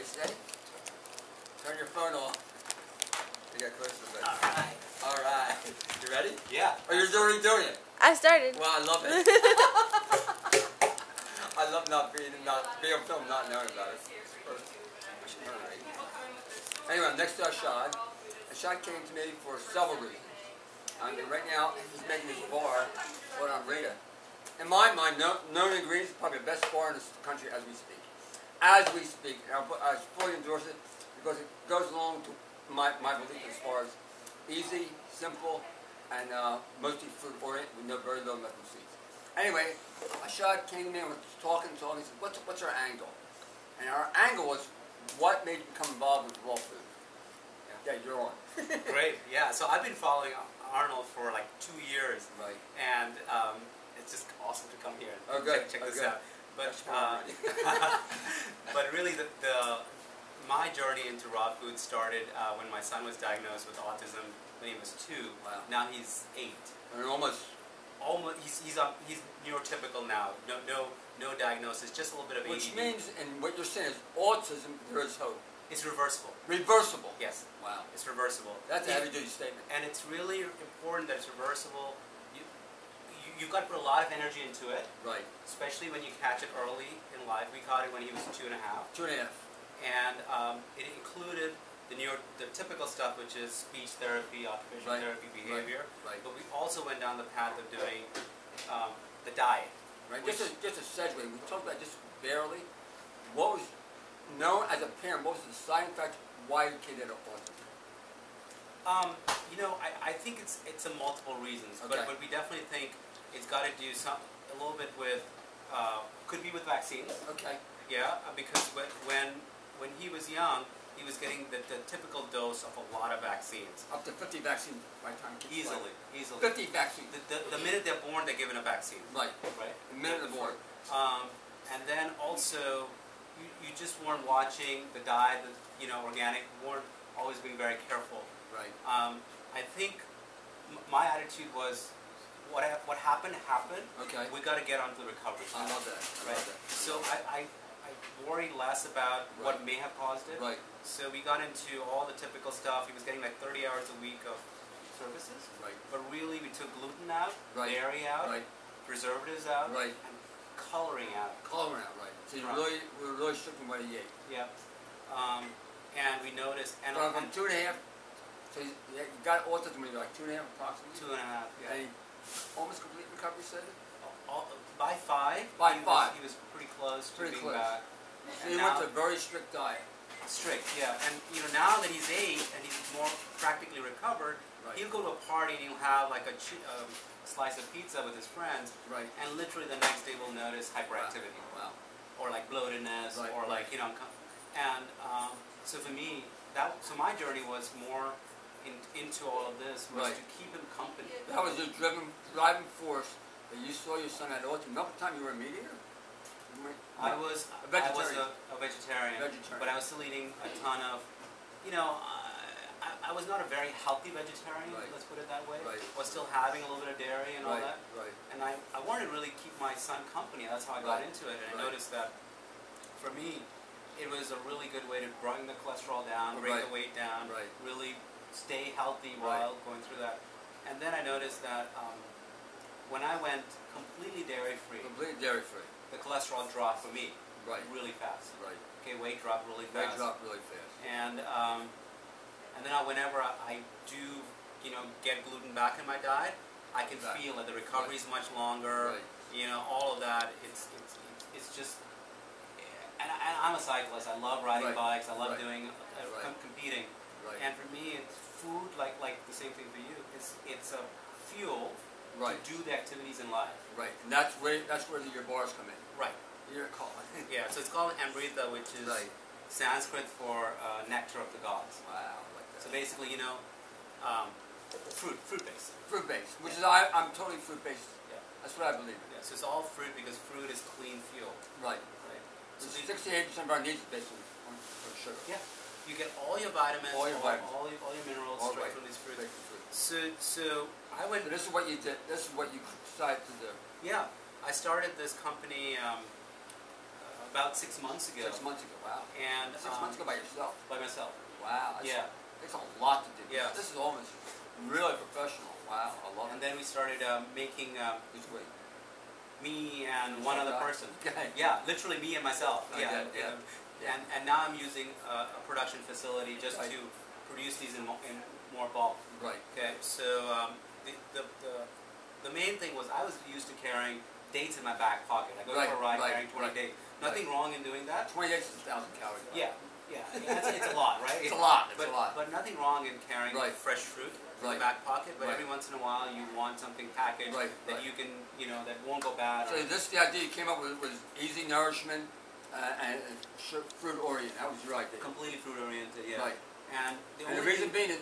steady? Turn your phone off. You got close to the bed. Alright. Alright. You ready? Yeah. Oh, you're already doing it? I started. Well, I love it. I love not being on film, not knowing about it. Anyway, I'm next to Ashad. Ashad came to me for several reasons. Right now, he's making this bar called Rita. In my mind, known ingredients is probably the best bar in this country as we speak. As we speak. And I fully endorse it because it goes along to my belief as far as easy, simple, and mostly food-oriented with very low medical seeds. Anyway, Ashad came to me and was talking, he said, what's our angle? And our angle was, what made you become involved with raw food? Yeah, you're on. Great, yeah. So I've been following Arnold for like 2 years. Right. And it's just awesome to come here and check this out. But but really, my journey into raw food started when my son was diagnosed with autism when he was 2. Wow. Now he's 8. And almost he's neurotypical now. No diagnosis, just a little bit of ADD. Which means, and what you're saying is, autism, there is hope. It's reversible. Reversible? Yes. Wow. It's reversible. That's a heavy-duty statement. And it's really important that it's reversible. You've got to put a lot of energy into it. Right. Especially when you catch it early in life. We caught it when he was 2.5. 2.5. And it included the typical stuff, which is speech therapy, occupational therapy, behavior. Right. But we also went down the path of doing the diet. Right. Just a segue. We talked about just barely. What was known as a parent? What was the deciding factor why your kid had autism? I think it's a multiple reasons, Okay. but we definitely think it's got to do a little bit with could be with vaccines. Okay. Yeah, because when he was young, he was getting the typical dose of a lot of vaccines. Up to 50 vaccines by the time kids Easily. 50 vaccines. The minute they're born, they're given a vaccine. Right. Right. The minute they're born. And then also, you just weren't watching the diet, organic. Weren't always being very careful. Right. I think my attitude was, what happened. Okay. We got to get onto the recovery side. I love that. Right. So I worried less about what may have caused it. Right. So we got into all the typical stuff. He was getting like 30 hours a week of services. Right. But really, we took gluten out, Right. dairy out, Right. preservatives out, Right. and coloring out. Coloring out, right. So you were really stricken what he ate. Yeah. And we noticed, and From 2.5, so you got autism when you were like 2.5 approximately? 2.5, yeah. And he almost complete recovery, said it? By 5, By 5. He was pretty close to Pretty being close. back. So you went to a very strict diet. Strict, yeah. And now that he's 8 and he's more practically recovered, Right. he'll go to a party and he'll have like a slice of pizza with his friends, Right. and literally the next day we'll notice hyperactivity. Wow. Or like bloatedness, Right, or like, and so for me, so my journey was more into all of this, was to keep him company. That was your driving force that you saw your son had autism. Not the time you were a meat eater? I was a vegetarian. But I was still eating a ton of, I was not a very healthy vegetarian, let's put it that way. Right. I was still having a little bit of dairy and all that. Right. And I wanted to really keep my son company. That's how I got into it. And I noticed that, for me, it was a really good way to bring the cholesterol down, bring the weight down, really stay healthy while going through that. And then I noticed that when I went completely dairy-free, the cholesterol dropped for me really fast. Right. Okay, weight dropped really fast. Weight dropped really fast. And then whenever I do, get gluten back in my diet, I can feel that the recovery is much longer. All of that. It's just. And I'm a cyclist. I love riding bikes. I love doing competing. And for me, it's food, like the same thing for you. It's a fuel to do the activities in life. Right. And that's where your bars come in. Right. You're called. Yeah. So it's called Amrita, which is Sanskrit for nectar of the gods. Wow. Like that. So basically, fruit-based. Fruit-based, which is I'm totally fruit-based. Yeah. That's what I believe in. Yeah. So it's all fruit because fruit is clean fuel. Right. So 68% of our needs is based on sugar. Yeah. You get all your vitamins, all your minerals straight from these fruits. So I went. So this is what you did. This is what you decided to do. Yeah. I started this company about 6 months ago. 6 months ago, wow. And 6 months ago by yourself? By myself. Wow. Yeah. It takes a lot to do. Yeah. This is almost really professional. Wow, I love it. And then we started making Who's great? me and one other person. Okay. Yeah, literally me and myself. Yeah. And now I'm using a production facility just to produce these in more bulk. Right. Okay, so the main thing was I was used to carrying dates in my back pocket. I go to a ride carrying 20 dates. Nothing wrong in doing that. 20 dates is 1,000 calories. Yeah. It's a lot, right? It's a lot. It's a lot. But nothing wrong in carrying fresh fruit in the back pocket. But every once in a while, you want something packaged that you can, that won't go bad. So the idea you came up with was easy nourishment and fruit oriented. That was your idea. Completely fruit oriented, yeah. Right. And the reason being that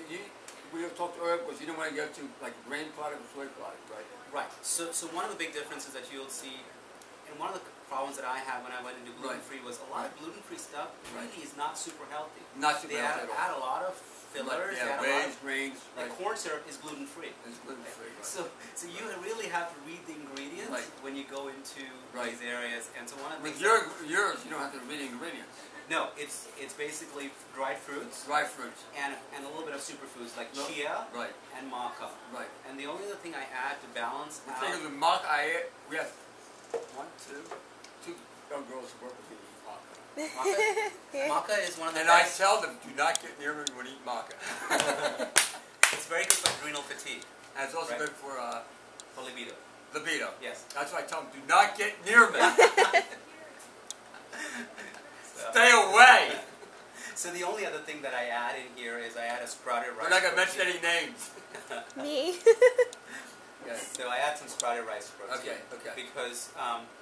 we talked earlier was you didn't want to go to like grain product or soy product, right? Right. So one of the big differences that you'll see, and one of the problems that I had when I went into gluten-free was a lot of gluten-free stuff really is not super healthy. Not super healthy at all. They add a lot of fillers. Whey, grains. Like corn syrup is gluten-free. It's gluten-free. So you really have to read the ingredients when you go into these areas. And so one of the with yours, you don't have to read the ingredients. No, it's basically dried fruits. Dried fruits. And a little bit of superfoods like chia and maca. Right. And the only other thing I add to balance out... The thing is with maca, we have two young girls who work with me eat maca. Maca is one of the And I tell them, do not get near me when you eat maca. It's very good for adrenal fatigue. And it's also good for libido. Libido. Yes. That's why I tell them, do not get near me. Stay away! So the only other thing that I add in here is I add a sprouted rice. We're not going to mention any names. Me. So I add some sprouted rice protein. Okay. Because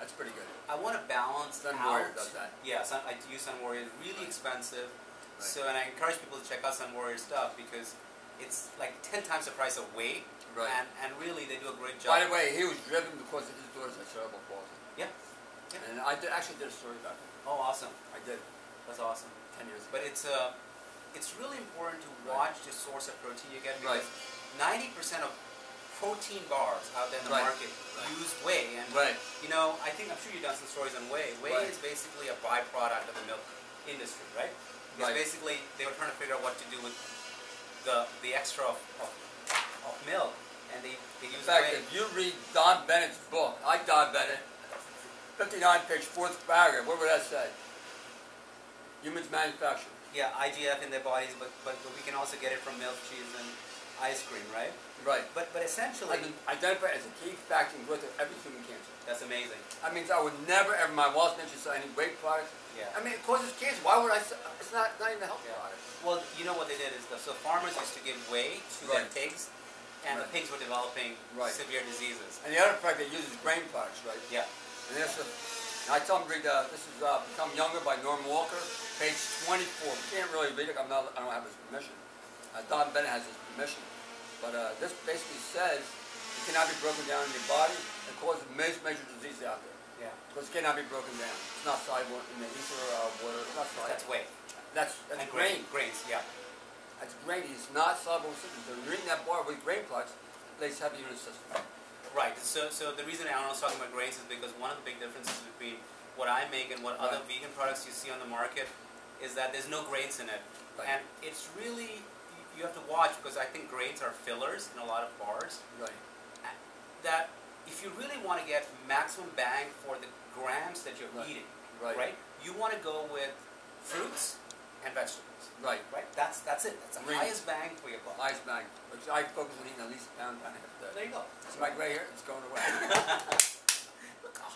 that's pretty good. I want to balance Sun Warrior does that. Yeah, I use Sun Warrior. It's really expensive. So, and I encourage people to check out Sun Warrior stuff because it's like 10 times the price of whey. Right. And really, they do a great job. By the way, he was driven because of his daughter's cerebral palsy. Yeah. And I actually did a story about him. Oh, awesome. I did. That's awesome. 10 years ago. But it's really important to watch the source of protein you get because 90% of protein bars out there in the market use whey. And I'm sure you've done some stories on whey. Whey is basically a byproduct of the milk industry, right? Because basically they were trying to figure out what to do with the extra of milk, and they use whey. If you read Don Bennett's book, Don Bennett, 59-page, 4th paragraph, what would that say? Humans manufacture. Yeah, IGF in their bodies, but we can also get it from milk, cheese, and ice cream, right? Right. But essentially... I've been identified as a key factor in growth of every human cancer. That's amazing. That means I would never, ever, my wife's mentioned any whey products. Yeah. I mean, it causes cancer. Why would I say, it's not even a health product. Well, you know what they did is, so farmers used to give whey to their pigs, and the pigs were developing severe diseases. And the other product they use is grain products, right? Yeah. And I tell them to read, this is Become Younger by Norm Walker, page 24. We can't really read it, I don't have his permission. Don Bennett has his permission. But this basically says it cannot be broken down in your body and causes major disease out there. Yeah. Because it cannot be broken down. It's not soluble in the ether or water. It's not soluble. That's whey. That's grain. Grains, yeah. That's grain. It's not soluble in systems. So you're eating that bar with grain products, they have the immune system. Right. So the reason I was talking about grains is because one of the big differences between what I make and what other vegan products you see on the market is that there's no grains in it. And it's really, you have to watch because I think grains are fillers in a lot of bars. Right. That if you really want to get maximum bang for the grams that you're eating, right? You want to go with fruits and vegetables. Right. That's it. That's the highest bang for your buck. Highest bang. Which I focus on eating at least a pound and a half a day. There you go. It's my gray hair. It's going away.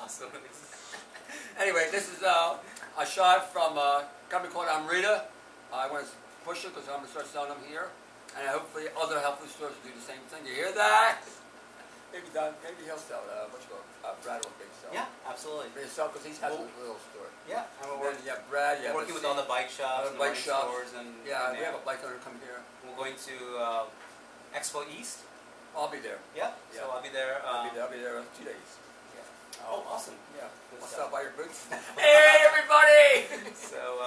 Awesome. Anyway, this is Ashad from a company called Amrita. I want to push it because I'm going to start selling them here. And hopefully other health food stores will do the same thing. You hear that? Maybe he'll sell Brad will big sell. Yeah, absolutely. He'll sell because he has a little store. Yeah. And we're Brad. We're working with all the bike shops and bike stores. And we have a bike owner come here. We're going to Expo East. I'll be there. Yeah. So I'll be there. I'll be there 2 days. Oh, awesome. Yeah. I'll stop by your booth. Hey, everybody! So,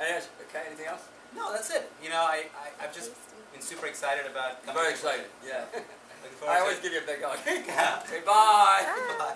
anything else? No, that's it. I've just been super excited about coming. Very excited, yeah. Looking forward I always give you a big hug. Say bye. Bye.